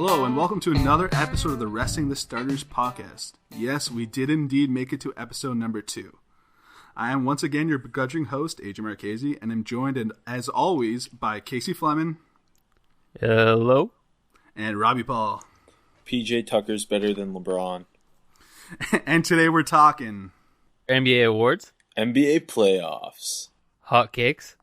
Hello and welcome to another episode of the Wrestling the Starters podcast. Yes, we did indeed make it to episode number 2. I am once again your begrudging host, AJ Marchase, and I'm joined, as always, by Casey Fleming. Hello. And Robbie Paul. PJ Tucker's better than LeBron. And today we're talking NBA awards, NBA playoffs, hot cakes,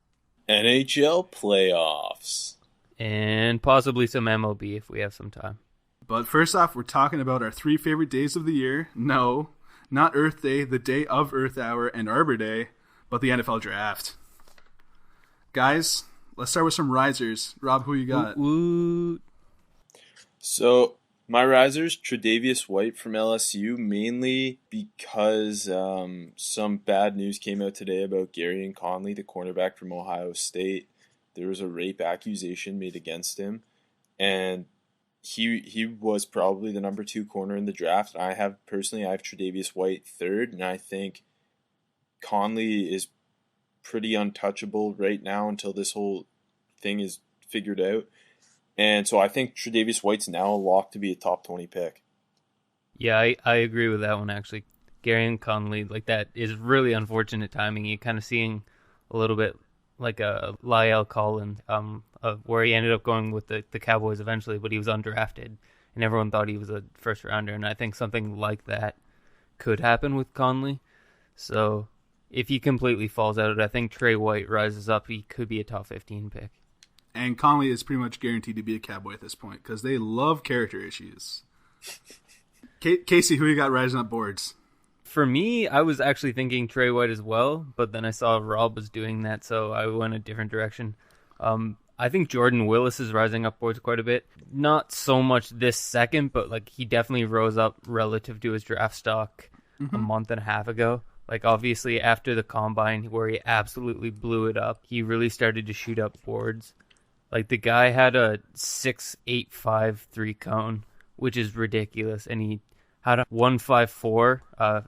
NHL playoffs, and possibly some MLB if we have some time. But first off, we're talking about our 3 favorite days of the year. No, not Earth Day, the day of Earth Hour, and Arbor Day, but the NFL Draft. Guys, let's start with some risers. Rob, who you got? Ooh. So, my risers, Tre'Davious White from LSU, mainly because some bad news came out today about Gary Conley, the cornerback from Ohio State. There was a rape accusation made against him, and he was probably the number 2 corner in the draft. I have Tre'Davious White 3rd, and I think Conley is pretty untouchable right now until this whole thing is figured out. And so I think Tre'Davious White's now a lock to be a top 20 pick. Yeah, I agree with that one, actually. Gary and Conley, that is really unfortunate timing. You're kind of seeing a little bit like a Lyle Collins, where he ended up going with the Cowboys eventually, but he was undrafted, and everyone thought he was a first-rounder, and I think something like that could happen with Conley. So if he completely falls out, I think Trey White rises up. He could be a top 15 pick. And Conley is pretty much guaranteed to be a Cowboy at this point because they love character issues. Casey, who you got rising up boards? For me, I was actually thinking Trey White as well, but then I saw Rob was doing that, so I went a different direction. I think Jordan Willis is rising up boards quite a bit. Not so much this second, but he definitely rose up relative to his draft stock a month and a half ago. Obviously, after the Combine, where he absolutely blew it up, he really started to shoot up boards. The guy had a 6.85 3-cone, which is ridiculous, and he had a 1.54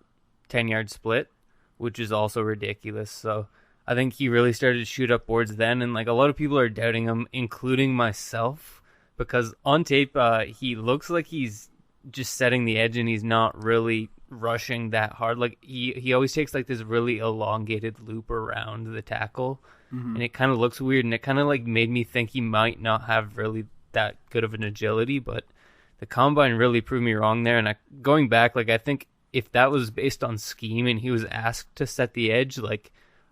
10-yard split, which is also ridiculous. So I think he really started to shoot up boards then, and a lot of people are doubting him, including myself, because on tape he looks like he's just setting the edge and he's not really rushing that hard. He always takes this really elongated loop around the tackle, and it kind of looks weird, and it kind of made me think he might not have really that good of an agility, but the Combine really proved me wrong there. And going back, I think if that was based on scheme and he was asked to set the edge,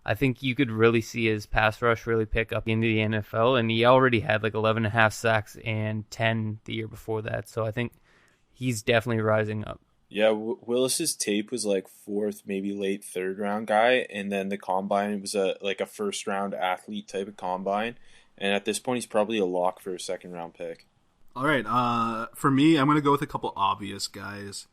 I think you could really see his pass rush really pick up into the NFL, and he already had 11.5 sacks and 10 the year before that, so I think he's definitely rising up. Yeah, Willis's tape was 4th, maybe late 3rd round guy, and then the Combine was a first round athlete type of Combine, and at this point he's probably a lock for a 2nd round pick. All right, for me, I'm going to go with a couple obvious guys.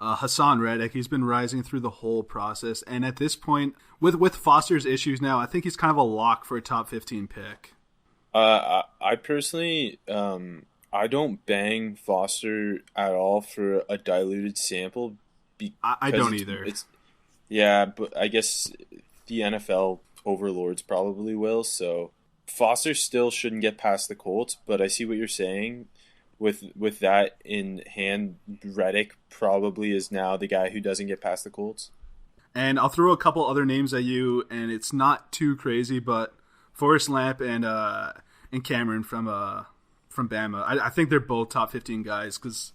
Hassan Reddick, he's been rising through the whole process, and at this point, with Foster's issues now, I think he's kind of a lock for a top 15 pick. I personally, I don't bang Foster at all for a diluted sample. I don't either. Yeah, but I guess the NFL overlords probably will, so Foster still shouldn't get past the Colts, but I see what you're saying. With that in hand, Reddick probably is now the guy who doesn't get past the Colts. And I'll throw a couple other names at you, and it's not too crazy, but Forrest Lamp and Cameron from Bama. I think they're both top 15 guys because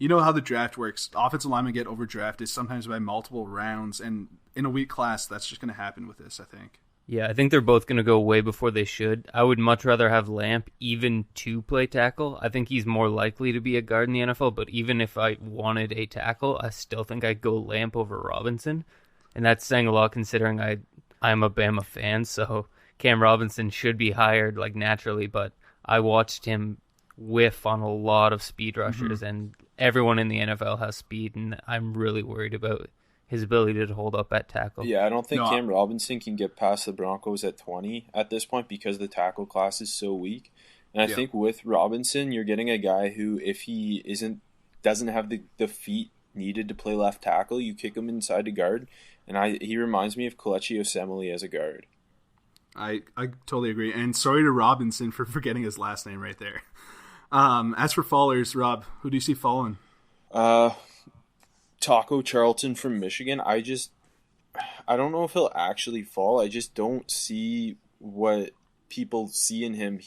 you know how the draft works. Offensive linemen get overdrafted sometimes by multiple rounds, and in a weak class, that's just going to happen with this, I think. Yeah, I think they're both going to go way before they should. I would much rather have Lamp even to play tackle. I think he's more likely to be a guard in the NFL, but even if I wanted a tackle, I still think I'd go Lamp over Robinson. And that's saying a lot considering I'm a Bama fan, so Cam Robinson should be hired naturally, but I watched him whiff on a lot of speed rushers, and everyone in the NFL has speed, and I'm really worried about his ability to hold up at tackle. Yeah, I don't think Cam Robinson can get past the Broncos at 20 at this point because the tackle class is so weak. And I think with Robinson, you're getting a guy who, if he doesn't have the feet needed to play left tackle, you kick him inside to guard. And he reminds me of Kelechi Osemele as a guard. I totally agree. And sorry to Robinson for forgetting his last name right there. As for fallers, Rob, who do you see falling? Taco Charlton from Michigan. I don't know if he'll actually fall. I just don't see what people see in him.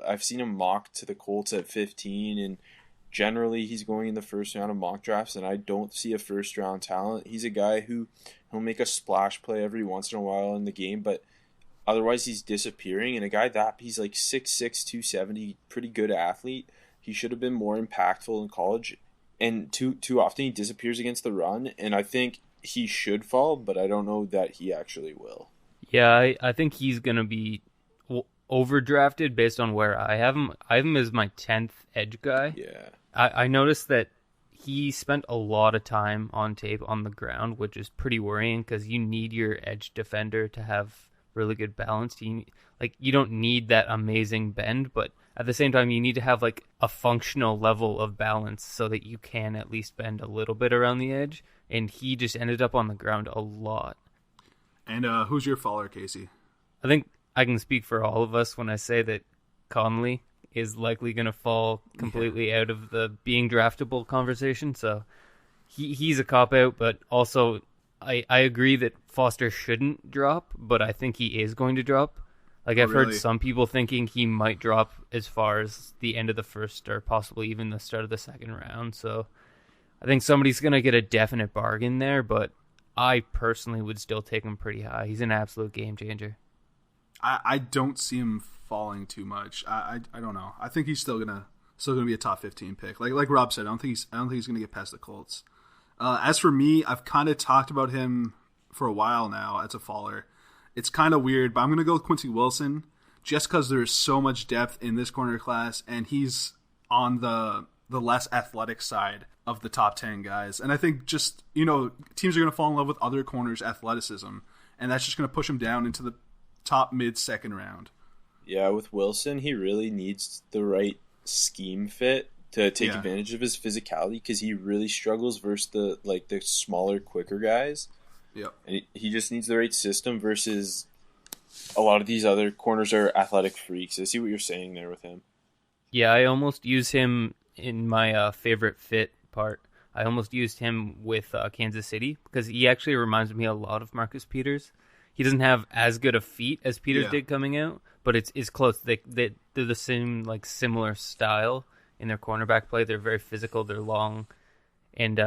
I've seen him mocked to the Colts at 15, and generally he's going in the first round of mock drafts, and I don't see a first round talent. He's a guy who he'll make a splash play every once in a while in the game, but otherwise he's disappearing. And a guy that he's like 6'6", 270, pretty good athlete. He should have been more impactful in college, and too often he disappears against the run, and I think he should fall, but I don't know that he actually will. Yeah, I think he's going to be overdrafted based on where I have him. I have him as my 10th edge guy. Yeah. I noticed that he spent a lot of time on tape on the ground, which is pretty worrying because you need your edge defender to have really good balance. You don't need that amazing bend, but at the same time, you need to have like a functional level of balance so that you can at least bend a little bit around the edge. And he just ended up on the ground a lot. And who's your faller, Casey? I think I can speak for all of us when I say that Conley is likely going to fall completely out of the being draftable conversation. So he's a cop-out, but also I agree that Foster shouldn't drop, but I think he is going to drop. Like, I've heard some people thinking he might drop as far as the end of the first or possibly even the start of the second round. So I think somebody's going to get a definite bargain there, but I personally would still take him pretty high. He's an absolute game changer. I don't see him falling too much. I don't know. I think he's still gonna be a top 15 pick. Like Rob said, I don't think he's gonna get past the Colts. As for me, I've kind of talked about him for a while now as a faller. It's kind of weird, but I'm going to go with Quincy Wilson just because there's so much depth in this corner class, and he's on the less athletic side of the top 10 guys. And I think just, teams are going to fall in love with other corners' athleticism, and that's just going to push him down into the top mid-second round. Yeah, with Wilson, he really needs the right scheme fit to take advantage of his physicality because he really struggles versus the smaller, quicker guys. Yep. And he just needs the right system versus a lot of these other corners are athletic freaks. I see what you're saying there with him. Yeah, I almost use him in my favorite fit part. I almost used him with Kansas City because he actually reminds me a lot of Marcus Peters. He doesn't have as good a feet as Peters did coming out, but it's close. They're the same, similar style in their cornerback play. They're very physical. They're long. And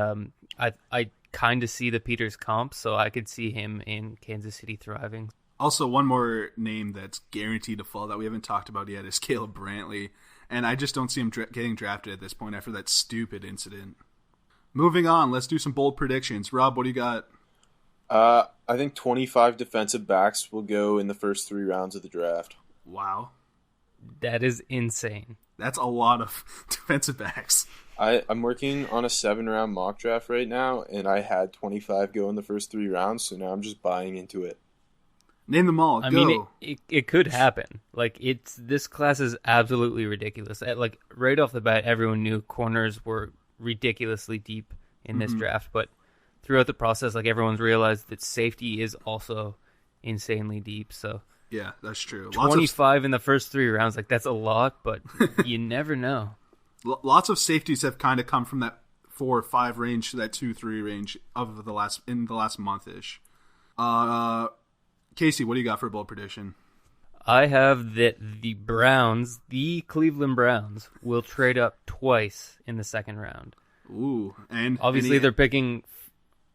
I kind of see the Peters comp, so I could see him in Kansas City thriving. Also, one more name that's guaranteed to fall that we haven't talked about yet is Caleb Brantley, and I just don't see him getting drafted at this point after that stupid incident. Moving on, let's do some bold predictions. Rob, what do you got? I think 25 defensive backs will go in the first 3 rounds of the draft. Wow. That is insane. That's a lot of defensive backs. I'm working on a 7-round mock draft right now, and I had 25 go in the first 3 rounds, so now I'm just buying into it. Name them all. I mean, it could happen. This class is absolutely ridiculous. Right off the bat, everyone knew corners were ridiculously deep in this draft, but throughout the process, everyone's realized that safety is also insanely deep. So yeah, that's true. 25 in the first 3 rounds, that's a lot, but you never know. Lots of safeties have kind of come from that 4 or 5 range to that 2-3 range in the last month-ish. Casey, what do you got for a bold prediction? I have that the Cleveland Browns, will trade up twice in the second round. Ooh, and obviously they're picking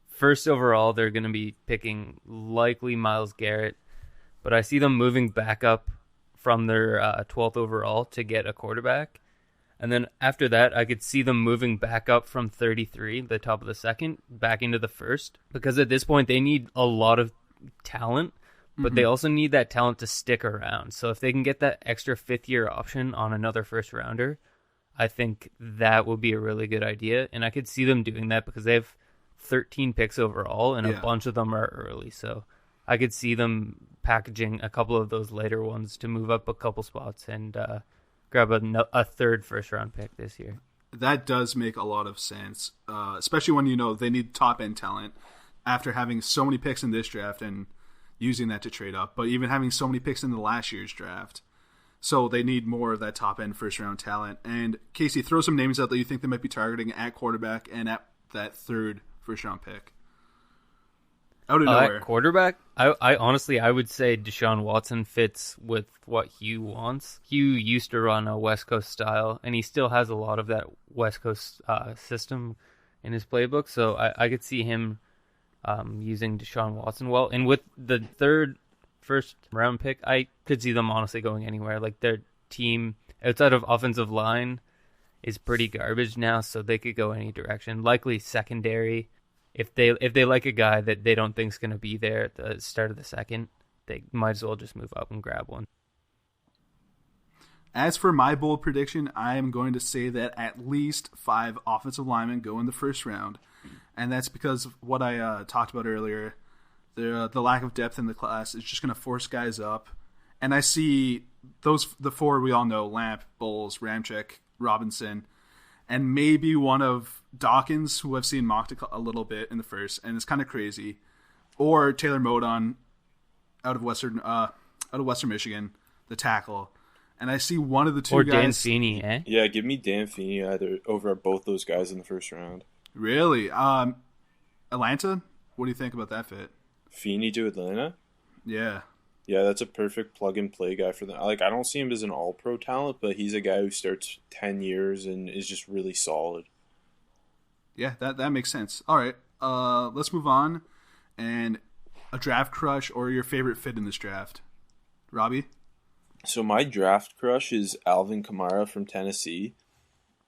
first overall. They're going to be picking likely Myles Garrett, but I see them moving back up from their 12th overall to get a quarterback. And then after that, I could see them moving back up from 33, the top of the second, back into the first. Because at this point, they need a lot of talent, but they also need that talent to stick around. So if they can get that extra 5th-year option on another first-rounder, I think that would be a really good idea. And I could see them doing that because they have 13 picks overall, and a bunch of them are early. So I could see them packaging a couple of those later ones to move up a couple spots and grab a third first-round pick this year. That does make a lot of sense, especially when they need top-end talent after having so many picks in this draft and using that to trade up, but even having so many picks in the last year's draft. So they need more of that top-end first-round talent. And Casey, throw some names out that you think they might be targeting at quarterback and at that third first-round pick. Out of nowhere. At quarterback, I honestly, I would say Deshaun Watson fits with what Hugh wants. Hugh used to run a West Coast style, and he still has a lot of that West Coast system in his playbook. So I could see him using Deshaun Watson well. And with the third first-round pick, I could see them honestly going anywhere. Like, their team, outside of offensive line, is pretty garbage now, so they could go any direction. Likely secondary. If they like a guy that they don't think is going to be there at the start of the second, they might as well just move up and grab one. As for my bold prediction, I am going to say that at least 5 offensive linemen go in the first round, and that's because of what I talked about earlier. The lack of depth in the class is just going to force guys up, and I see the 4 we all know: Lamp, Bowles, Ramczyk, Robinson, and maybe one of Dawkins, who I've seen mocked a little bit in the first, and it's kind of crazy, or Taylor Modon out of Western Michigan, the tackle. And I see one of the two or guys. Dan Feeney, eh? Yeah, give me Dan Feeney either over both those guys in the first round. Really? Atlanta? What do you think about that fit? Feeney to Atlanta? Yeah. Yeah, that's a perfect plug-and-play guy for them. Like, I don't see him as an all-pro talent, but he's a guy who starts 10 years and is just really solid. Yeah, that makes sense. All right, let's move on. And a draft crush or your favorite fit in this draft? Robbie? So my draft crush is Alvin Kamara from Tennessee.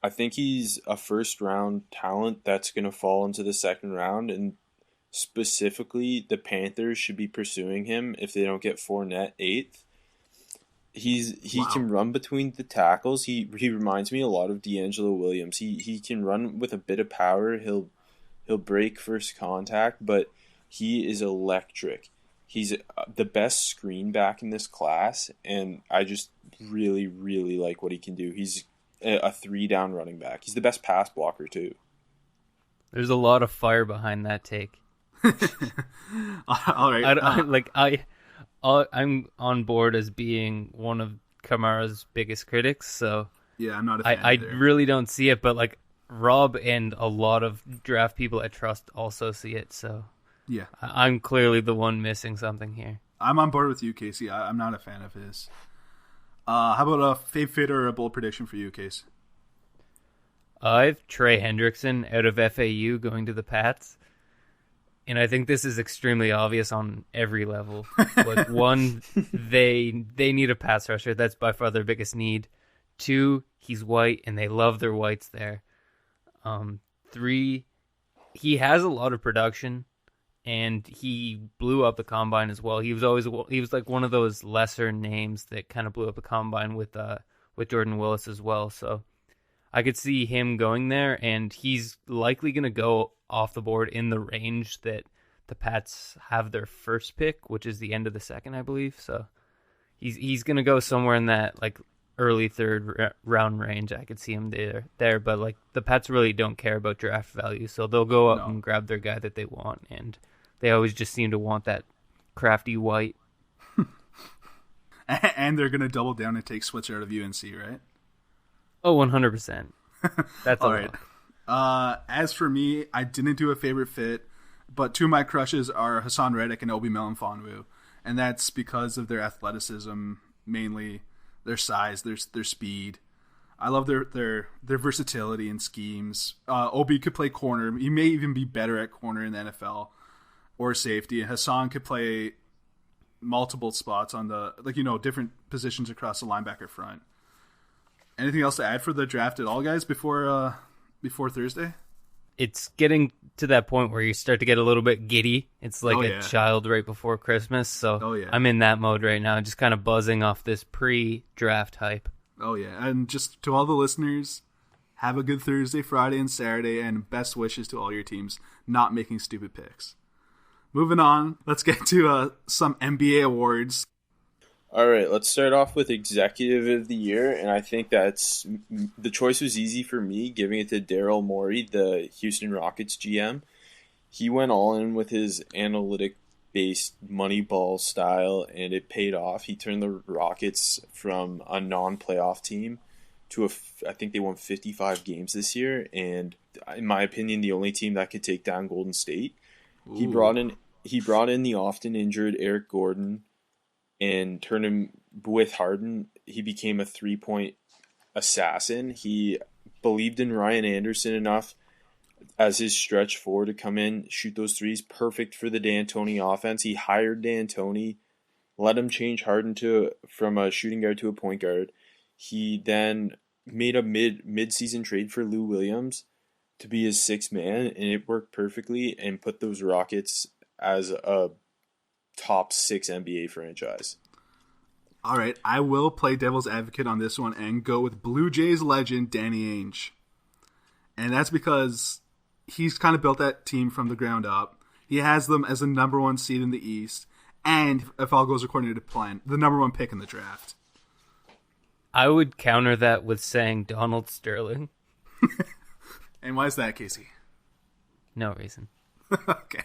I think he's a first-round talent that's going to fall into the second round, and specifically, the Panthers should be pursuing him if they don't get Fournette 8th. He can run between the tackles. He reminds me a lot of D'Angelo Williams. He can run with a bit of power. He'll break first contact, but he is electric. He's the best screen back in this class, and I just really, really like what he can do. He's a 3-down running back. He's the best pass blocker too. There's a lot of fire behind that take. All right. I'm on board as being one of Kamara's biggest critics, so yeah, I'm not a fan I really don't see it, but like Rob and a lot of draft people I trust also see it, so yeah, I'm clearly the one missing something here. I'm on board with you, Casey. I'm not a fan of his. How about a fave fit or a bold prediction for you, Case? I have Trey Hendrickson out of FAU going to the Pats. And I think this is extremely obvious on every level. Like, 1, they need a pass rusher. That's by far their biggest need. 2, he's white, and they love their whites there. 3, he has a lot of production, and he blew up the combine as well. He was like one of those lesser names that kind of blew up the combine with Jordan Willis as well. So I could see him going there, and he's likely going to go off the board in the range that the Pats have their first pick, which is the end of the second, I believe. So he's going to go somewhere in that like early third round range. I could see him there, but like the Pats really don't care about draft value, so they'll go up and grab their guy that they want, and they always just seem to want that crafty white. And they're going to double down and take Switzer out of UNC, right? Oh, 100%. That's all right. As for me, I didn't do a favorite fit, but 2 of my crushes are Hassan Reddick and Obi Melifonwu, and that's because of their athleticism, mainly their size, their speed. I love their versatility and schemes. Obi could play corner. He may even be better at corner in the NFL or safety. And Hassan could play multiple spots on the different positions across the linebacker front. Anything else to add for the draft at all, guys, before Thursday? It's getting to that point where you start to get a little bit giddy. It's like a child right before Christmas. So I'm in that mode right now, just kind of buzzing off this pre-draft hype. Oh, yeah. And just to all the listeners, have a good Thursday, Friday, and Saturday, and best wishes to all your teams not making stupid picks. Moving on, let's get to some NBA awards. All right, let's start off with Executive of the Year, and I think the choice was easy for me, giving it to Daryl Morey, the Houston Rockets GM. He went all in with his analytic based Moneyball style, and it paid off. He turned the Rockets from a non-playoff team to I think they won 55 games this year, and in my opinion, the only team that could take down Golden State. Ooh. He brought in the often injured Eric Gordon and turned him with Harden. He became a 3-point assassin. He believed in Ryan Anderson enough as his stretch four to come in, shoot those threes, perfect for the D'Antoni offense. He hired D'Antoni, let him change Harden from a shooting guard to a point guard. He then made a mid-season trade for Lou Williams to be his sixth man, and it worked perfectly and put those Rockets as a top 6 NBA franchise. All right, I will play devil's advocate on this one and go with Blue Jays legend Danny Ainge. And that's because he's kind of built that team from the ground up. He has them as the number 1 seed in the East, and if all goes according to plan, the number 1 pick in the draft. I would counter that with saying Donald Sterling. And why is that, Casey? No reason. Okay.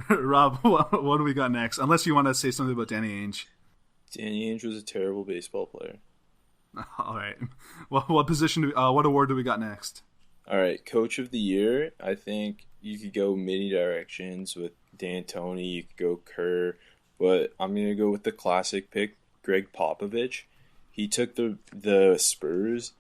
Rob, what do we got next? Unless you want to say something about Danny Ainge. Danny Ainge was a terrible baseball player. All right. Well, what award do we got next? All right, Coach of the Year. I think you could go many directions with D'Antoni. You could go Kerr, but I'm gonna go with the classic pick, Greg Popovich. He took the Spurs,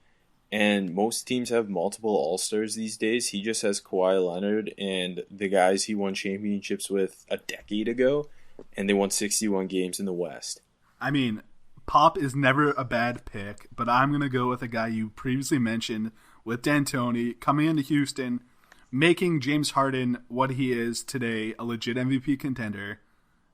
and most teams have multiple All-Stars these days. He just has Kawhi Leonard and the guys he won championships with a decade ago, and they won 61 games in the West. I mean, Pop is never a bad pick, but I'm gonna go with a guy you previously mentioned, with D'Antoni coming into Houston, making James Harden what he is today, a legit MVP contender.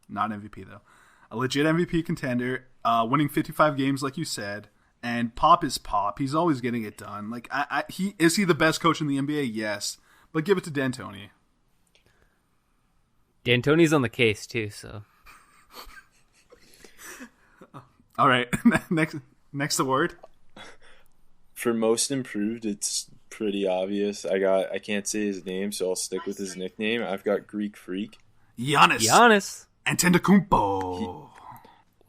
Not MVP, though. A legit MVP contender, winning 55 games, like you said. And Pop is Pop. He's always getting it done. Like, is he the best coach in the NBA? Yes. But give it to D'Antoni. D'Antoni's on the case, too, so. All right. Next award. For most improved, it's pretty obvious. I can't say his name, so I'll stick with his nickname. I've got Greek Freak. Giannis. Antetokounmpo.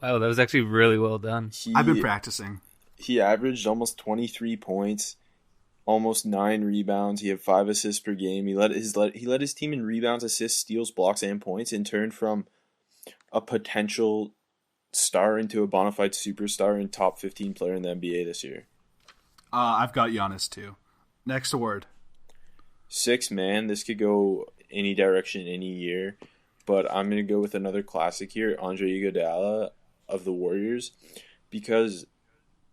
Wow, that was actually really well done. I've been practicing. He averaged almost 23 points, almost 9 rebounds. He had 5 assists per game. He led his team in rebounds, assists, steals, blocks, and points, and turned from a potential star into a bona fide superstar and top 15 player in the NBA this year. I've got Giannis, too. Next award. 6 man. This could go any direction, any year. But I'm going to go with another classic here, Andre Iguodala of the Warriors. Because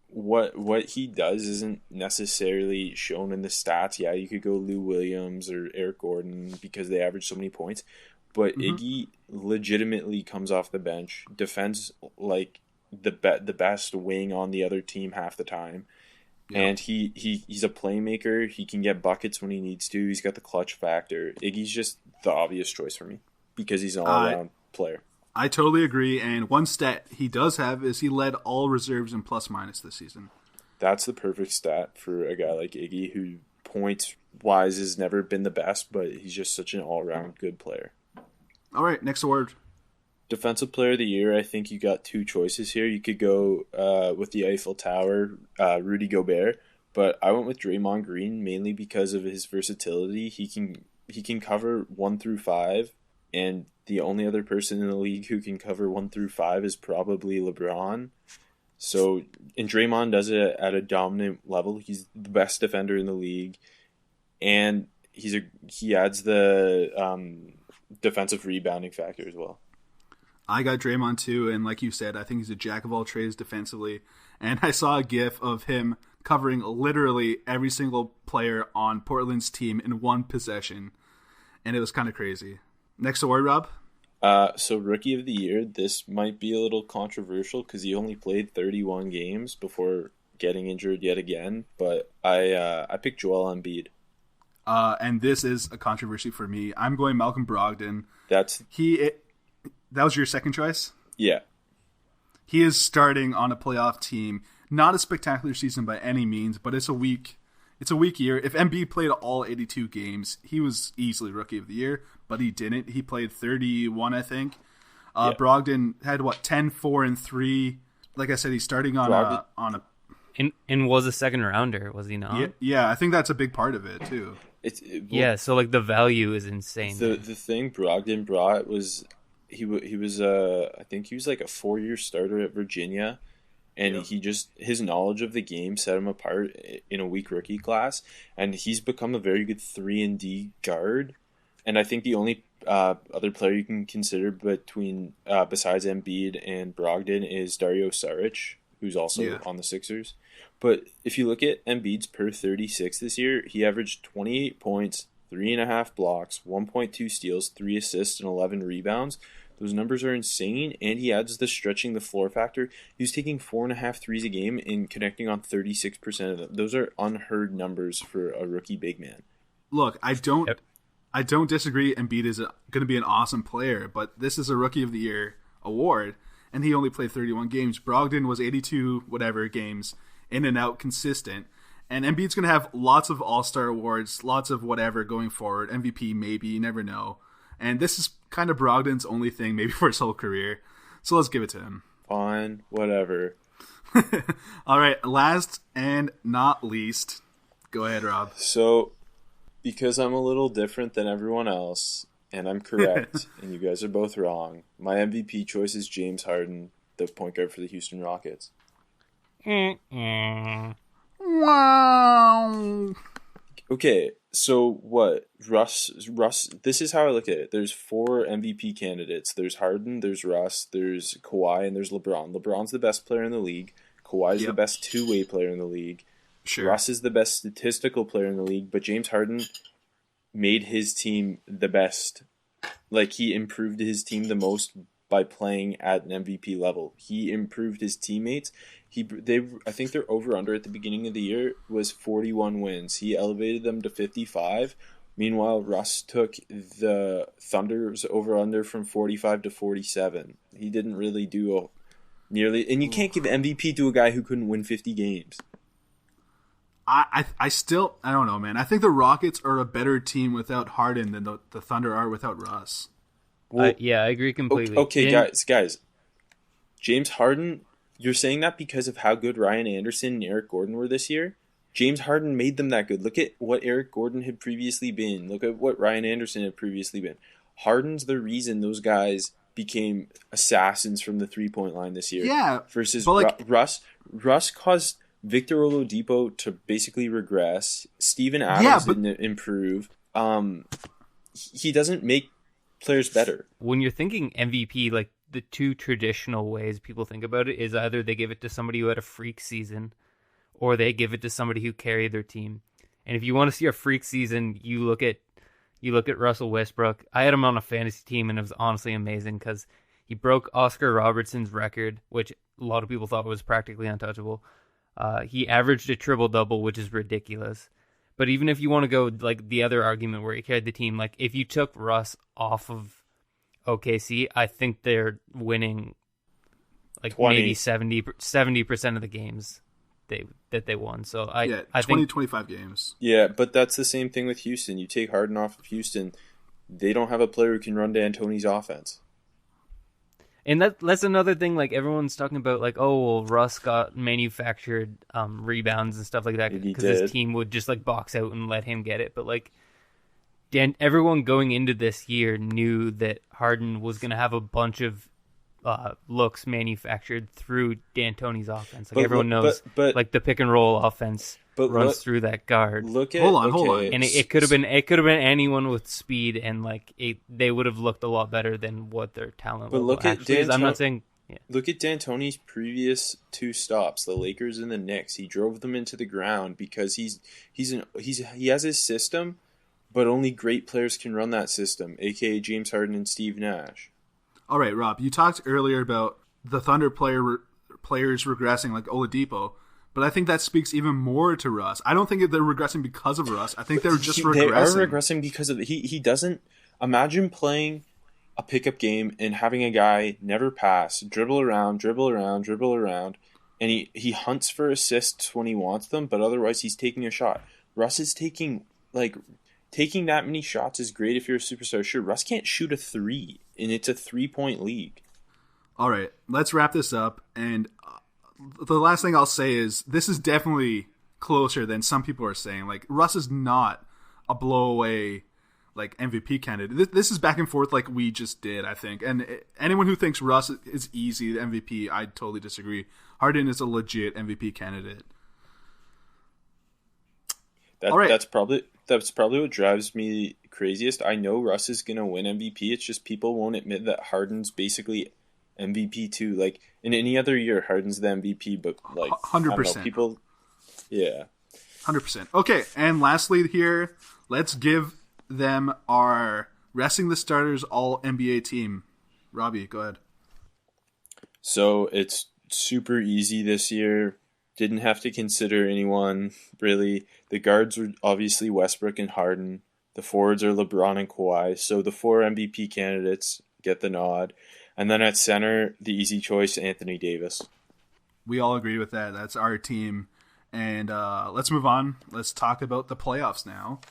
what he does isn't necessarily shown in the stats. Yeah, you could go Lou Williams or Eric Gordon because they average so many points. But Iggy legitimately comes off the bench, defends like the best wing on the other team half the time. Yeah. And he's a playmaker. He can get buckets when he needs to. He's got the clutch factor. Iggy's just the obvious choice for me because he's an all-around player. I totally agree. And one stat he does have is he led all reserves in plus-minus this season. That's the perfect stat for a guy like Iggy, who points-wise has never been the best, but he's just such an all-around good player. All right, next award. Defensive Player of the Year, I think you got 2 choices here. You could go with the Eiffel Tower, Rudy Gobert, but I went with Draymond Green mainly because of his versatility. He can cover 1 through 5, and the only other person in the league who can cover 1 through 5 is probably LeBron. So, and Draymond does it at a dominant level. He's the best defender in the league, and he adds the defensive rebounding factor as well. I got Draymond too, and like you said, I think he's a jack of all trades defensively. And I saw a gif of him covering literally every single player on Portland's team in one possession, and it was kind of crazy. Next award, Rob? So Rookie of the Year, this might be a little controversial because he only played 31 games before getting injured yet again, but I picked Joel Embiid. And this is a controversy for me. I'm going Malcolm Brogdon. That was your second choice? Yeah. He is starting on a playoff team. Not a spectacular season by any means, but it's a weak year. If Embiid played all 82 games, he was easily Rookie of the Year, but he didn't. He played 31, I think. Yeah. Brogdon had 10, 4, and 3. Like I said, he's starting on a and was a second rounder, was he not? yeah. I think that's a big part of it too. Yeah, so like the value is insane. The thing Brogdon brought was he was I think he was like a 4-year starter at Virginia, and his knowledge of the game set him apart in a weak rookie class, and he's become a very good 3-and-D guard. And I think the only other player you can consider between besides Embiid and Brogdon is Dario Saric, who's also on the Sixers. But if you look at Embiid's per 36 this year, he averaged 28 points, 3.5 blocks, 1.2 steals, 3 assists, and 11 rebounds. Those numbers are insane, and he adds the stretching the floor factor. He's taking 4.5 threes a game and connecting on 36% of them. Those are unheard numbers for a rookie big man. Look, I don't disagree. Embiid is going to be an awesome player, but this is a Rookie of the Year award, and he only played 31 games. Brogdon was 82 whatever games, in and out, consistent. And Embiid's going to have lots of All-Star awards, lots of whatever going forward. MVP, maybe, you never know. And this is kind of Brogdon's only thing, maybe for his whole career. So let's give it to him. Fine, whatever. All right, last and not least. Go ahead, Rob. So, because I'm a little different than everyone else, and I'm correct, and you guys are both wrong, my MVP choice is James Harden, the point guard for the Houston Rockets. Wow. Okay, so what? Russ, this is how I look at it. There's 4 MVP candidates. There's Harden, there's Russ, there's Kawhi, and there's LeBron. LeBron's the best player in the league. Kawhi's the best two-way player in the league. Sure. Russ is the best statistical player in the league, but James Harden made his team the best. Like, he improved his team the most by playing at an MVP level. He improved his teammates. I think their over-under at the beginning of the year was 41 wins. He elevated them to 55. Meanwhile, Russ took the Thunder's over-under from 45 to 47. He didn't really do nearly... And you can't give MVP to a guy who couldn't win 50 games. I don't know, man. I think the Rockets are a better team without Harden than the Thunder are without Russ. Well, yeah, I agree completely. Okay, guys. James Harden, you're saying that because of how good Ryan Anderson and Eric Gordon were this year? James Harden made them that good. Look at what Eric Gordon had previously been. Look at what Ryan Anderson had previously been. Harden's the reason those guys became assassins from the three-point line this year. Yeah. Versus like, Russ caused Victor Oladipo to basically regress. Steven Adams didn't improve. He doesn't make players better. When you're thinking MVP, like the two traditional ways people think about it is either they give it to somebody who had a freak season or they give it to somebody who carried their team. And if you want to see a freak season, you look at Russell Westbrook. I had him on a fantasy team and it was honestly amazing because he broke Oscar Robertson's record, which a lot of people thought was practically untouchable. He averaged a triple-double, which is ridiculous. But even if you want to go like the other argument where he carried the team, like if you took Russ off of OKC, I think they're winning like 20. maybe 70% of the games that they won. So I 20, think 25 games. Yeah, but that's the same thing with Houston. You take Harden off of Houston, they don't have a player who can run D'Antoni's offense. And that's another thing, like, everyone's talking about, like, oh, well, Russ got manufactured rebounds and stuff like that because his team would just, like, box out and let him get it. But, like, everyone going into this year knew that Harden was going to have a bunch of looks manufactured through D'Antoni's offense. Like, everyone knows, like, the pick-and-roll offense runs through that guard. Hold on. And it could have been anyone with speed, and like they would have looked a lot better than what their talent. But look at actually is. I'm not saying. Yeah. Look at D'Antoni's previous 2 stops, the Lakers and the Knicks. He drove them into the ground because he has his system, but only great players can run that system, aka James Harden and Steve Nash. All right, Rob, you talked earlier about the Thunder players regressing like Oladipo. But I think that speaks even more to Russ. I don't think they're regressing because of Russ. I think they're just regressing. They are regressing because of he doesn't imagine playing a pickup game and having a guy never pass, dribble around, and he hunts for assists when he wants them, but otherwise he's taking a shot. Russ is taking that many shots is great if you're a superstar. Sure, Russ can't shoot a 3, and it's a 3-point league. All right, let's wrap this up. And the last thing I'll say is this is definitely closer than some people are saying. Like, Russ is not a blow-away like MVP candidate. This is back and forth like we just did, I think. And anyone who thinks Russ is easy the MVP, I totally disagree. Harden is a legit MVP candidate. All right. That's probably what drives me craziest. I know Russ is gonna win MVP. It's just people won't admit that Harden's basically MVP too. Like in any other year, Harden's the MVP, but like 100%. People, yeah, 100%. Okay, and lastly here, let's give them our resting the starters all NBA team. Robbie, go ahead. So it's super easy this year. Didn't have to consider anyone really. The guards were obviously Westbrook and Harden. The forwards are LeBron and Kawhi. So the 4 MVP candidates get the nod. And then at center, the easy choice, Anthony Davis. We all agree with that. That's our team. And let's move on. Let's talk about the playoffs now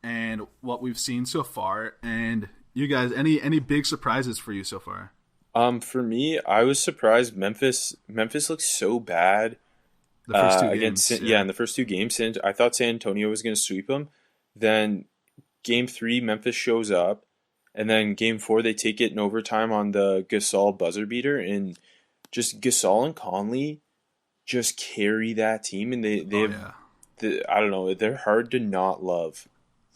and what we've seen so far. And you guys, any big surprises for you so far? For me, I was surprised. Memphis looks so bad. The first two games. In the first 2 games. I thought San Antonio was going to sweep them. Then Game 3, Memphis shows up. And then Game 4, they take it in overtime on the Gasol buzzer beater. And just Gasol and Conley just carry that team. And they have, I don't know, they're hard to not love.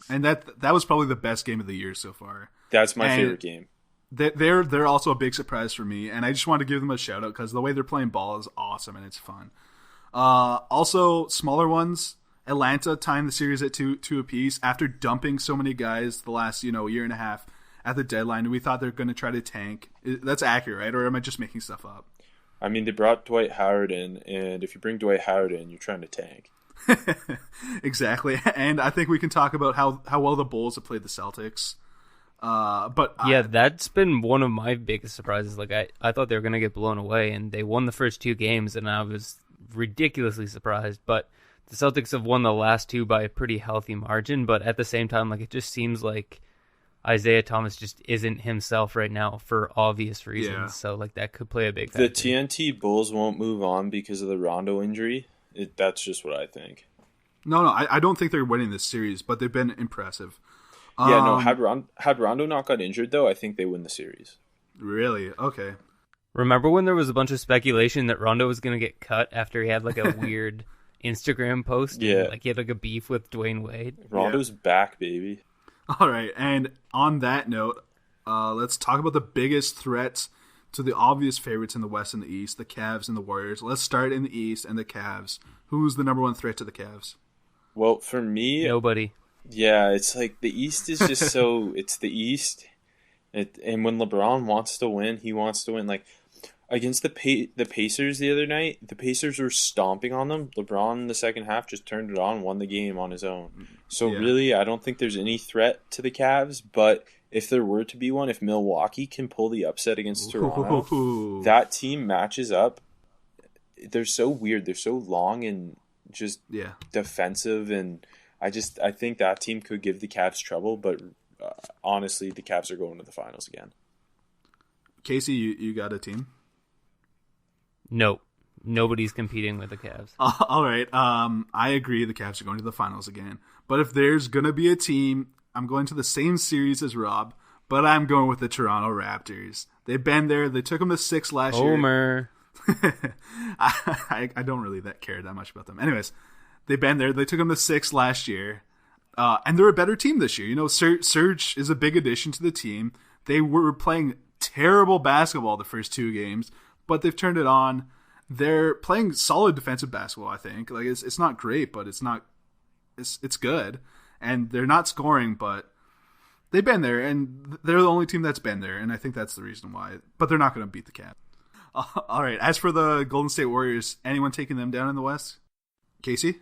And that was probably the best game of the year so far. That's my favorite game. They're also a big surprise for me. And I just wanted to give them a shout out because the way they're playing ball is awesome and it's fun. Also, smaller ones, Atlanta tying the series at 2 apiece after dumping so many guys the last year and a half at the deadline. We thought they're going to try to tank. That's accurate, right? Or am I just making stuff up? I mean, they brought Dwight Howard in, and if you bring Dwight Howard in, you're trying to tank. Exactly. And I think we can talk about how well the Bulls have played the Celtics. That's been one of my biggest surprises. Like I thought they were going to get blown away, and they won the first 2 games, and I was ridiculously surprised. But the Celtics have won the last 2 by a pretty healthy margin. But at the same time, like, it just seems like Isaiah Thomas just isn't himself right now for obvious reasons. Yeah. So like that could play a big factor. The TNT Bulls won't move on because of the Rondo injury. That's just what I think. No, I don't think they're winning this series, but they've been impressive. Had Rondo not got injured though, I think they win the series. Really? Okay. Remember when there was a bunch of speculation that Rondo was going to get cut after he had like a weird Instagram post? Yeah. Like he had like a beef with Dwayne Wade. Rondo's back, baby. All right. And on that note, let's talk about the biggest threats to the obvious favorites in the West and the East, the Cavs and the Warriors. Let's start in the East and the Cavs. Who's the number 1 threat to the Cavs? Well, for me... Nobody. Yeah, it's like the East is just so... It's the East. And when LeBron wants to win, he wants to win. Like, against the Pacers the other night, the Pacers were stomping on them. LeBron in the second half just turned it on, won the game on his own. So really, I don't think there's any threat to the Cavs, but if there were to be one, if Milwaukee can pull the upset against Toronto, that team matches up. They're so weird. They're so long and just defensive, and I think that team could give the Cavs trouble, but honestly, the Cavs are going to the finals again. Casey, you got a team? No. Nobody's competing with the Cavs. All right. I agree the Cavs are going to the finals again. But if there's going to be a team, I'm going to the same series as Rob, but I'm going with the Toronto Raptors. They've been there. They took them to 6 last year. Homer. I don't really care that much about them. Anyways, they've been there. They took them to 6 last year. And they're a better team this year. Serge is a big addition to the team. They were playing terrible basketball the first 2 games, but they've turned it on. They're playing solid defensive basketball, I think. Like it's not great, but it's good. And they're not scoring, but they've been there, and they're the only team that's been there, and I think that's the reason why. But they're not going to beat the Cavs. All right. As for the Golden State Warriors, anyone taking them down in the West? Casey?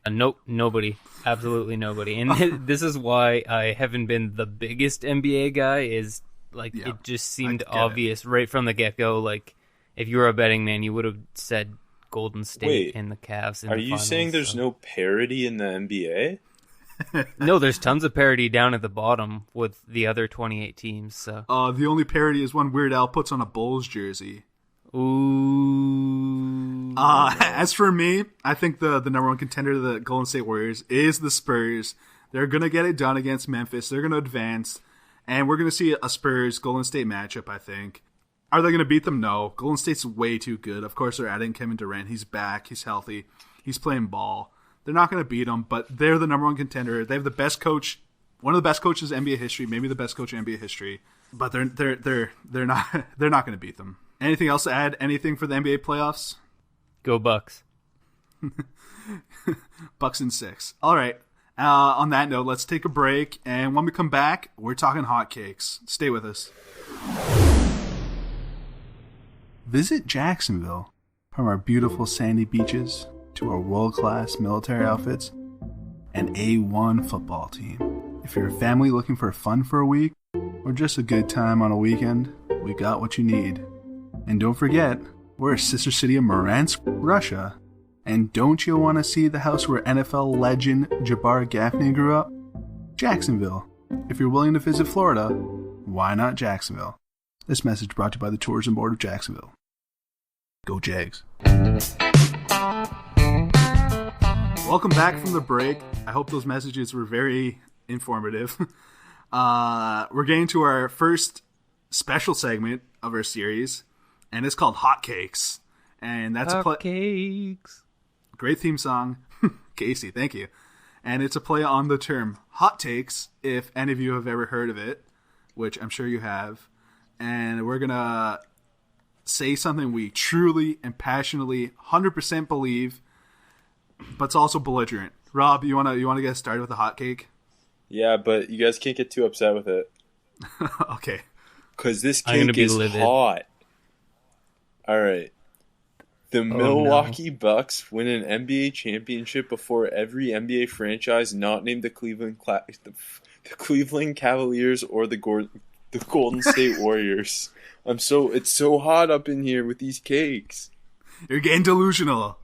Nope, nobody. Absolutely nobody. And this is why I haven't been the biggest NBA guy. Is like it just seemed obvious right from the get-go. Like if you were a betting man, you would have said Golden State and the Cavs. Are you saying there's no parity in the NBA? No, there's tons of parity down at the bottom with the other 28 teams. So the only parity is when Weird Al puts on a Bulls jersey. Ooh. As for me, I think the number one contender to the Golden State Warriors is the Spurs. They're going to get it done against Memphis. They're going to advance. And we're going to see a Spurs-Golden State matchup, I think. Are they going to beat them? No. Golden State's way too good. Of course, they're adding Kevin Durant. He's back. He's healthy. He's playing ball. They're not going to beat them, but they're the number one contender. They have the best coach, one of the best coaches in NBA history, maybe the best coach in NBA history. But they're not going to beat them. Anything else to add? Anything for the NBA playoffs? Go Bucks. Bucks in 6. All right. On that note, let's take a break, and when we come back, we're talking hotcakes. Stay with us. Visit Jacksonville. From our beautiful sandy beaches to our world-class military outfits and A1 football team. If you're a family looking for fun for a week or just a good time on a weekend, we got what you need. And don't forget, we're a sister city of Muransk, Russia. And don't you want to see the house where NFL legend Jabbar Gaffney grew up? Jacksonville. If you're willing to visit Florida, why not Jacksonville? This message brought to you by the Tourism Board of Jacksonville. Go Jags. Welcome back from the break. I hope those messages were very informative. We're getting to our first special segment of our series, and it's called Hotcakes. And that's Hotcakes. Great theme song. Casey, thank you. And it's a play on the term hot takes, if any of you have ever heard of it, which I'm sure you have. And we're going to say something we truly and passionately 100% believe, but it's also belligerent. Rob, you want to get started with the hot cake? Yeah, but you guys can't get too upset with it. Okay. Because this cake is livid. hot. All right. The Milwaukee Bucks win an NBA championship before every NBA franchise not named the Cleveland Cavaliers or the Golden State Warriors. It's so hot up in here with these cakes. You're getting delusional.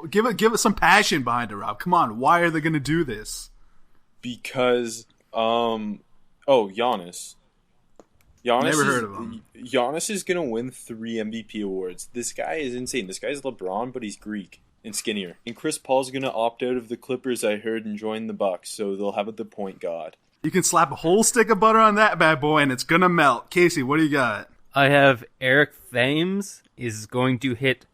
Give it some passion behind it, Rob. Come on, why are they going to do this? Because Giannis. Never heard of him. Giannis is going to win 3 MVP awards. This guy is insane. This guy's LeBron, but he's Greek and skinnier. And Chris Paul's going to opt out of the Clippers, I heard, and join the Bucks, so they'll have the point guard. You can slap a whole stick of butter on that bad boy, and it's going to melt. Casey, what do you got? I have Eric Thames is going to hit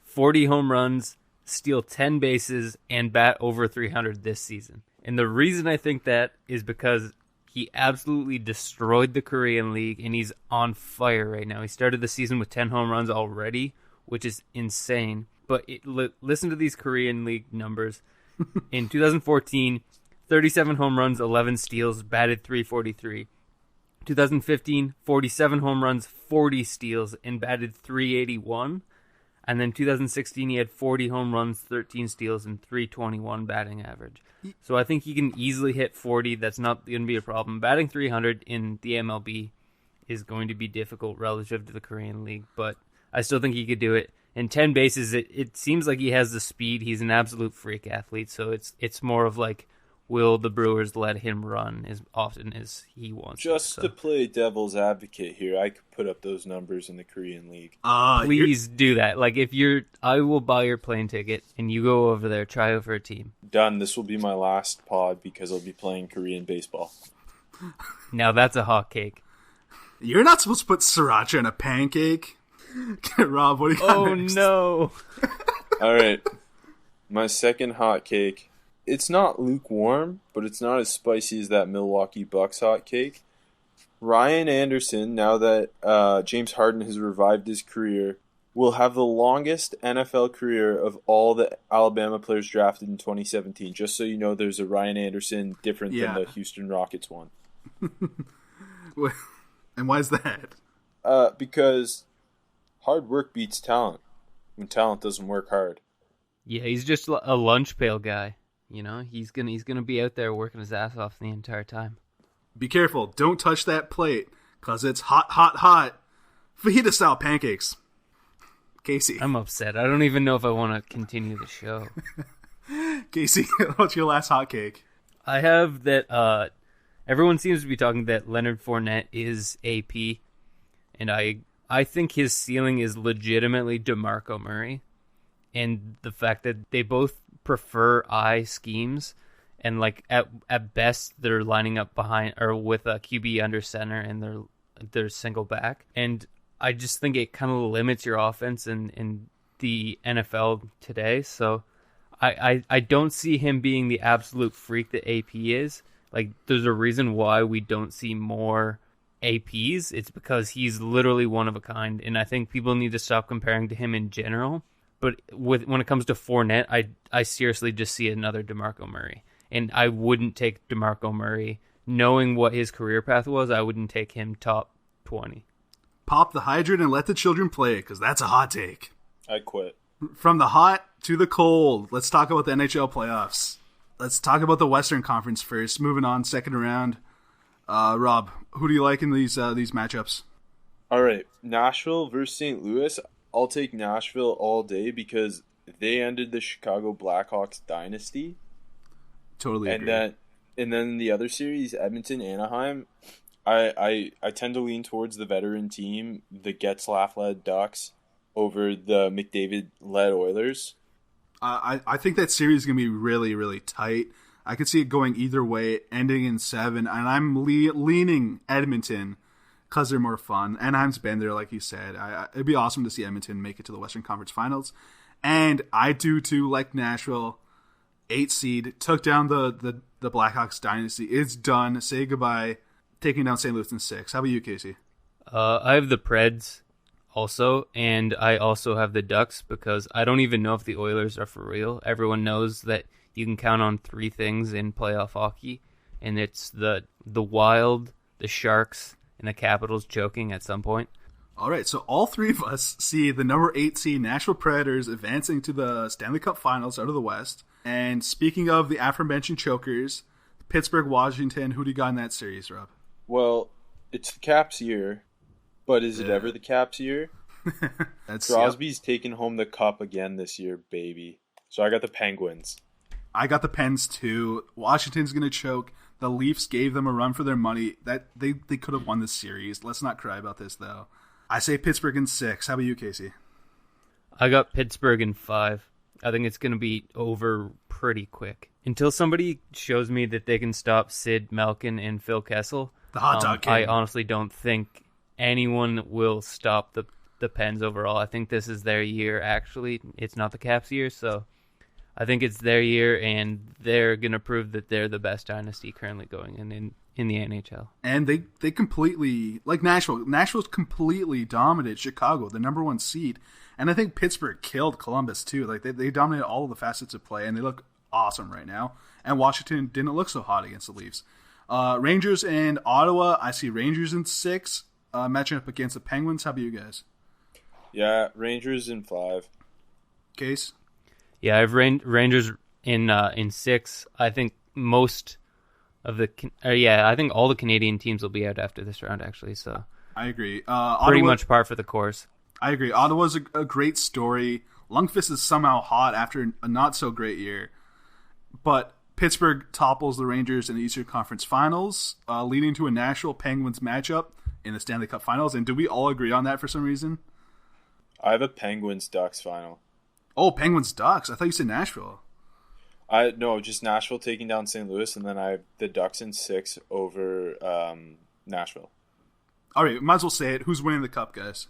40 home runs, steal 10 bases, and bat over 300 this season. And the reason I think that is because he absolutely destroyed the Korean League, and he's on fire right now. He started the season with 10 home runs already, which is insane. But listen to these Korean League numbers. In 2014, 37 home runs, 11 steals, batted .343. 2015, 47 home runs, 40 steals, and batted .381. And then 2016, he had 40 home runs, 13 steals, and .321 batting average. So I think he can easily hit 40. That's not going to be a problem. Batting .300 in the MLB is going to be difficult relative to the Korean League, but I still think he could do it. And 10 bases, it seems like he has the speed. He's an absolute freak athlete, so it's more of like, will the Brewers let him run as often as he wants? Just to play devil's advocate here, I could put up those numbers in the Korean League. Please do that. Like, I will buy your plane ticket and you go over there, try out for a team. Done. This will be my last pod because I'll be playing Korean baseball. Now that's a hot cake. You're not supposed to put sriracha in a pancake. Rob, what do you got next? No. All right. My second hot cake. It's not lukewarm, but it's not as spicy as that Milwaukee Bucks hot cake. Ryan Anderson, now that James Harden has revived his career, will have the longest NFL career of all the Alabama players drafted in 2017. Just so you know, there's a Ryan Anderson different than the Houston Rockets one. And why is that? Because hard work beats talent when talent doesn't work hard. Yeah, he's just a lunch pail guy. You know, he's gonna be out there working his ass off the entire time. Be careful. Don't touch that plate, because it's hot, hot, hot. Fajita-style pancakes. Casey. I'm upset. I don't even know if I want to continue the show. Casey, what's your last hot cake? I have that everyone seems to be talking that Leonard Fournette is AP, and I think his ceiling is legitimately DeMarco Murray, and the fact that they both prefer I schemes, and like at best they're lining up behind or with a QB under center and they're single back, and I just think it kind of limits your offense in the NFL today. So I don't see him being the absolute freak that AP is. Like, there's a reason why we don't see more APs. It's because he's literally one of a kind, and I think people need to stop comparing to him in general. But when it comes to Fournette, I seriously just see another DeMarco Murray, and I wouldn't take DeMarco Murray. Knowing what his career path was, I wouldn't take him top 20. Pop the hydrant and let the children play, because that's a hot take. I quit. From the hot to the cold, let's talk about the NHL playoffs. Let's talk about the Western Conference first. Moving on, second round. Rob, who do you like in these matchups? All right, Nashville versus St. Louis. I'll take Nashville all day because they ended the Chicago Blackhawks dynasty. Totally agree. And then the other series, Edmonton, Anaheim, I tend to lean towards the veteran team, the Getzlaf-led Ducks, over the McDavid-led Oilers. I think that series is going to be really, really tight. I could see it going either way, ending in 7, and I'm leaning Edmonton because they're more fun. Anaheim's been there, like you said. It'd be awesome to see Edmonton make it to the Western Conference Finals. And I do, too, like Nashville. 8 seed, took down the Blackhawks dynasty. It's done. Say goodbye. Taking down St. Louis in 6. How about you, Casey? I have the Preds also, and I also have the Ducks because I don't even know if the Oilers are for real. Everyone knows that you can count on 3 things in playoff hockey, and it's the Wild, the Sharks, and the Capitals choking at some point. All right, so all 3 of us see the number 8 seed Nashville Predators advancing to the Stanley Cup Finals out of the West. And speaking of the aforementioned chokers, Pittsburgh, Washington, who do you got in that series, Rob? Well, it's the Caps year, but is it ever the Caps year? Crosby's taking home the cup again this year, baby. So I got the Penguins. I got the Pens too. Washington's going to choke. The Leafs gave them a run for their money. That they could have won this series. Let's not cry about this, though. I say Pittsburgh in 6. How about you, Casey? I got Pittsburgh in 5. I think it's going to be over pretty quick. Until somebody shows me that they can stop Sid Malkin and Phil Kessel, the hot dog king. I honestly don't think anyone will stop the Pens overall. I think this is their year, actually. It's not the Caps' year, so I think it's their year, and they're going to prove that they're the best dynasty currently going in the NHL. And they completely, like Nashville's completely dominated Chicago, the number 1 seed. And I think Pittsburgh killed Columbus too. Like they dominated all of the facets of play, and they look awesome right now. And Washington didn't look so hot against the Leafs. Rangers and Ottawa, I see Rangers in 6, matching up against the Penguins. How about you guys? Yeah, Rangers in 5. Case? Yeah, I have Rangers in 6. I think most of I think all the Canadian teams will be out after this round, actually. So I agree. Pretty much par for the course. I agree. Ottawa's a great story. Lundqvist is somehow hot after a not so great year, but Pittsburgh topples the Rangers in the Eastern Conference Finals, leading to a Nashville Penguins matchup in the Stanley Cup Finals. And do we all agree on that for some reason? I have a Penguins Ducks final. Oh, Penguins Ducks. I thought you said Nashville. No, just Nashville taking down St. Louis, and then I have the Ducks in 6 over Nashville. All right, might as well say it. Who's winning the cup, guys?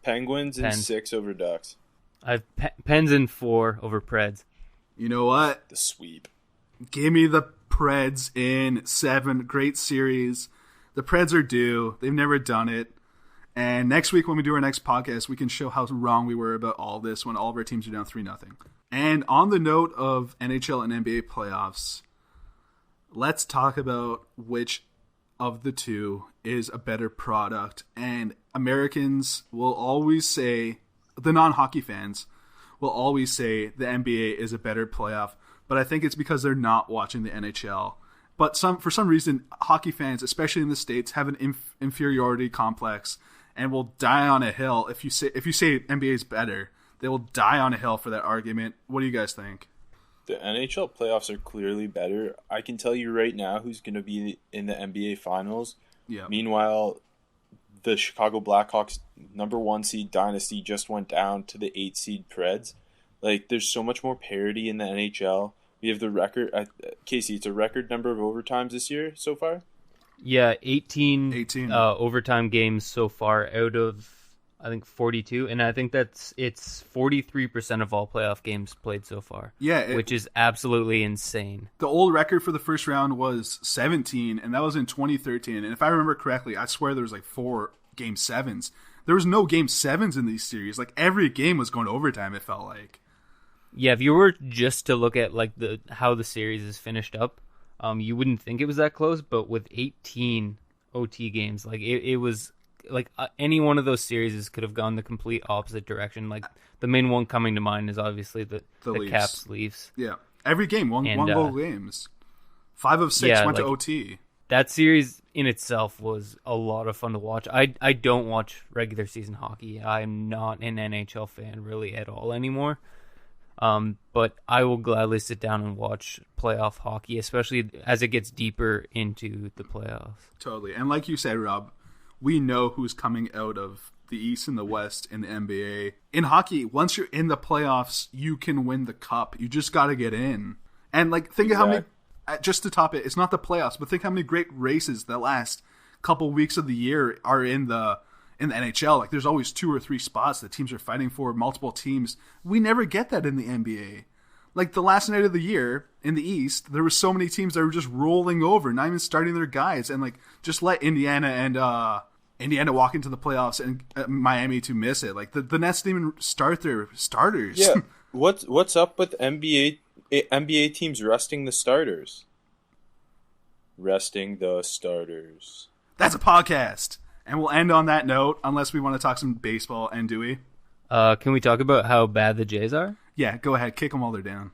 Penguins in 6 over Ducks. I have Pens in 4 over Preds. You know what? The sweep. Give me the Preds in 7. Great series. The Preds are due. They've never done it. And next week when we do our next podcast, we can show how wrong we were about all this when all of our teams are down 3-0. And on the note of NHL and NBA playoffs, let's talk about which of the two is a better product. And Americans will always say, the non-hockey fans will always say the NBA is a better playoff. But I think it's because they're not watching the NHL. But for some reason, hockey fans, especially in the States, have an inferiority complex and will die on a hill. If you say NBA is better, they will die on a hill for that argument. What do you guys think? The NHL playoffs are clearly better. I can tell you right now who's going to be in the NBA Finals. Yeah. Meanwhile, the Chicago Blackhawks #1 seed dynasty just went down to the 8 seed Preds. Like, there's so much more parity in the NHL. We have the record, Casey, it's a record number of overtimes this year so far? Yeah, 18. Overtime games so far out of, I think, 42. And I think it's 43% of all playoff games played so far. Yeah. Which is absolutely insane. The old record for the first round was 17, and that was in 2013. And if I remember correctly, I swear there was like 4 Game 7s. There was no Game 7s in these series. Like, every game was going to overtime, it felt like. Yeah, if you were just to look at like how the series is finished up, you wouldn't think it was that close. But with 18 OT games, like it was like any one of those series could have gone the complete opposite direction. Like the main one coming to mind is obviously the Caps Leafs. Yeah, every game one goal games. 5 of 6 went to OT. That series in itself was a lot of fun to watch. I don't watch regular season hockey. I'm not an NHL fan really at all anymore. But I will gladly sit down and watch playoff hockey, especially as it gets deeper into the playoffs. Totally. And like you said, Rob, we know who's coming out of the East and the West in the NBA. In hockey, once you're in the playoffs, you can win the cup. You just got to get in. And like, think of how many, just to top it, it's not the playoffs, but think how many great races the last couple weeks of the year are in the NHL. Like, there's always 2 or 3 spots that teams are fighting for, multiple teams. We never get that in the NBA. Like, the last night of the year in the East, there were so many teams that were just rolling over, not even starting their guys, and like just let Indiana walk into the playoffs and Miami to miss it. Like, the Nets didn't even start their starters. Yeah, what's up with NBA teams resting the starters? Resting the starters. That's a podcast. And we'll end on that note, unless we want to talk some baseball, and do we? Can we talk about how bad the Jays are? Yeah, go ahead. Kick them while they're down.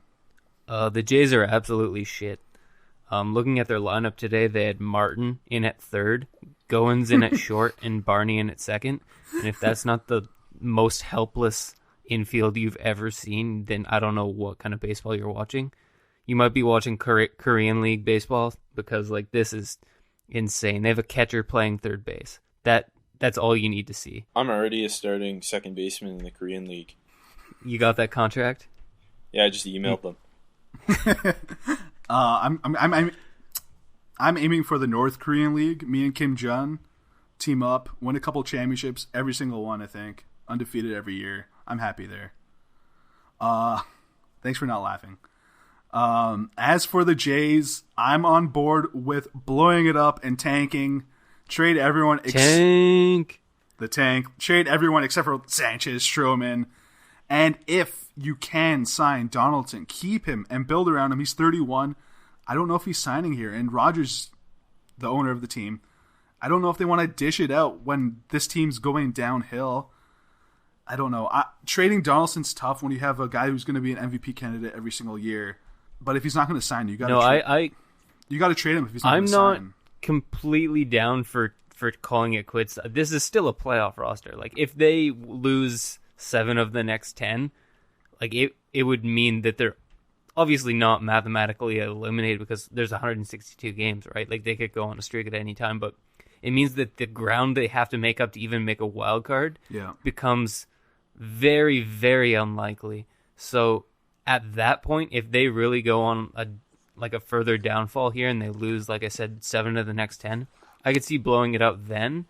The Jays are absolutely shit. Looking at their lineup today, they had Martin in at third, Goins in at short, and Barney in at second. And if that's not the most helpless infield you've ever seen, then I don't know what kind of baseball you're watching. You might be watching Korean League baseball, because like this is insane. They have a catcher playing third base. That's all you need to see. I'm already a starting second baseman in the Korean League. You got that contract? Yeah, I just emailed them. I'm aiming for the North Korean League. Me and Kim Jun team up, win a couple championships, every single one. I think undefeated every year. I'm happy there. Thanks for not laughing. As for the Jays, I'm on board with blowing it up and tanking. Trade everyone. Tank. The tank. Trade everyone except for Sanchez, Stroman. And if you can sign Donaldson, keep him and build around him. He's 31. I don't know if he's signing here. And Rogers, the owner of the team, I don't know if they want to dish it out when this team's going downhill. I don't know. Trading Donaldson's tough when you have a guy who's going to be an MVP candidate every single year. But if he's not going to sign, you got to you got to trade him if he's not going to sign. I'm not completely down for calling it quits. This is still a playoff roster. Like, if they lose 7 of the next 10, like it would mean that they're obviously not mathematically eliminated, because there's 162 games, right? Like, they could go on a streak at any time, but it means that the ground they have to make up to even make a wild card becomes very, very unlikely. So at that point, if they really go on a further downfall here and they lose, like I said, 7 of the next 10, I could see blowing it out then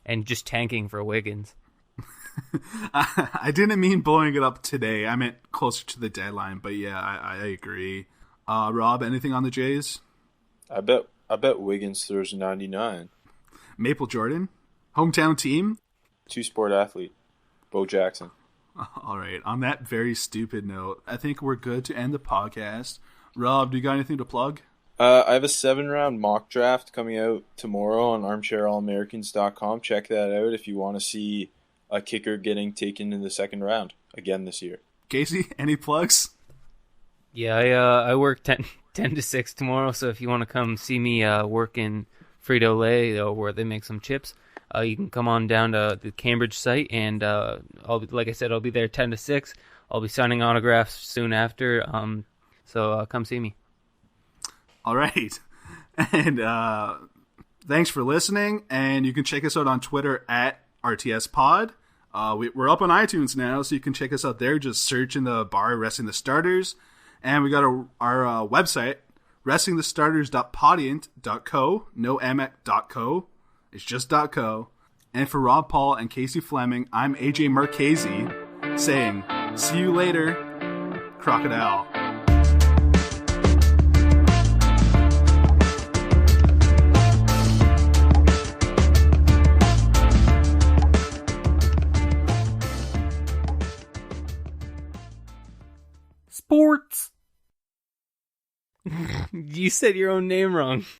and just tanking for Wiggins. I didn't mean blowing it up today. I meant closer to the deadline, but yeah, I agree. Rob, anything on the Jays? I bet Wiggins throws 99. Maple Jordan? Hometown team? 2-sport athlete. Bo Jackson. All right. On that very stupid note, I think we're good to end the podcast. Rob, do you got anything to plug? I have a 7-round mock draft coming out tomorrow on armchairallamericans.com. Check that out if you want to see a kicker getting taken in the second round again this year. Casey, any plugs? Yeah, I work 10 to 6 tomorrow, so if you want to come see me work in Frito-Lay, where they make some chips, you can come on down to the Cambridge site, and like I said, I'll be there 10 to 6. I'll be signing autographs soon after. So come see me. All right. And thanks for listening. And you can check us out on Twitter at RTSPod. We're up on iTunes now, so you can check us out there. Just search in the bar Wrestling the Starters. And we got our website, wrestlingthestarters.podiant.co. No amac.co. It's just .co. And for Rob Paul and Casey Fleming, I'm AJ Marchase saying, see you later, Crocodile. Sports. You said your own name wrong.